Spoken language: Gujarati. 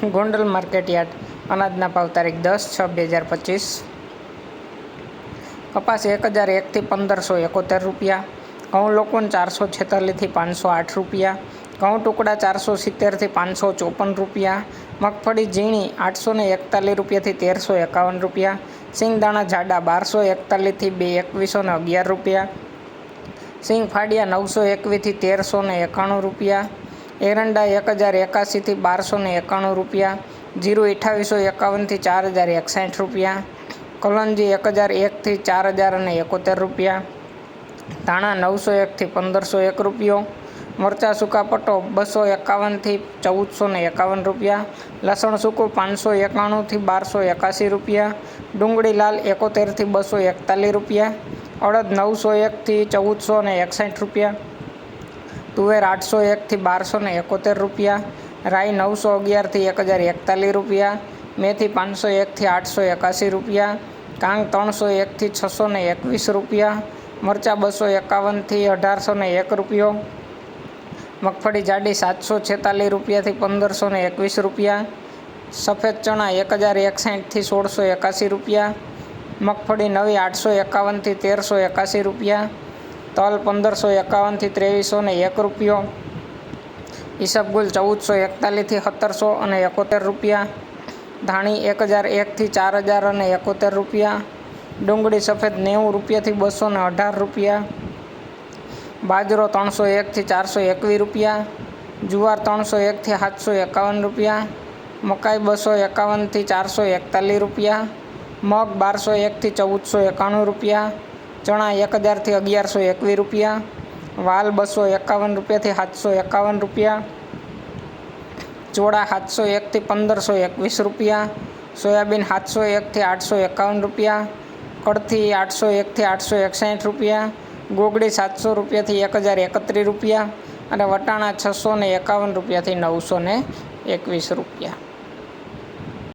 ગોંડલ માર્કેટયાર્ડ અનાજના ભાવ તારીખ 10/6/2025। કપાસ 1001 થી 1571 રૂપિયા, ઘઉં લોકવન 446 થી 508 રૂપિયા, ઘઉં ટુકડા 470 થી 554 રૂપિયા, મગફળી ઝીણી 841 રૂપિયાથી 1351 રૂપિયા, સિંગદાણા જાડા 1241 થી 2111 રૂપિયા, સિંગ ફાડિયા 921 થી 1391 રૂપિયા, એરંડા 1081 થી 1291 રૂપિયા, જીરું 2851 થી 4061 રૂપિયા, કલંજી 1001 થી 4071 રૂપિયા, ધાણા 901 થી 1501 રૂપિયો, મરચાં સૂકા પટ્ટો 251 થી 1451 રૂપિયા, લસણ સૂકું 591 થી 1281 રૂપિયા, ડુંગળી લાલ 71 થી 241 રૂપિયા, અડદ 901 થી 1461 રૂપિયા, તુવેર 801 થી 1271 રૂપિયા, રાઈ 911 થી 1041 રૂપિયા, મેથી 501 થી 881 રૂપિયા, કાંગ 301 થી 621 રૂપિયા, મરચાં 251 થી 1801 રૂપિયો, મગફળી જાડી 746 રૂપિયાથી 1521 રૂપિયા, સફેદ ચણા 1061 થી 1681 રૂપિયા, મગફળી નવી 851 થી 1381 રૂપિયા, તલ 1551 થી 2301 રૂપિયો, ઈસબગુલ 1441 થી 1771 રૂપિયા, ધાણી 1001 થી 4071 રૂપિયા, ડુંગળી સફેદ 90 રૂપિયાથી 218 રૂપિયા, બાજરો 301 થી 421 રૂપિયા, જુવાર 301 થી 751 રૂપિયા, મકાઈ 251 થી 441 રૂપિયા, મગ 1201 થી 1491 રૂપિયા, ચણા 1000 થી 1121 રૂપિયા, વાલ 251 રૂપિયાથી 751 રૂપિયા, ચોળા 701 થી 1521 રૂપિયા, સોયાબીન 701 થી 851 રૂપિયા, કળથી 801 થી 861 રૂપિયા, ગોગડી 700 રૂપિયાથી 1031 રૂપિયા અને વટાણા 651 રૂપિયાથી 921 રૂપિયા।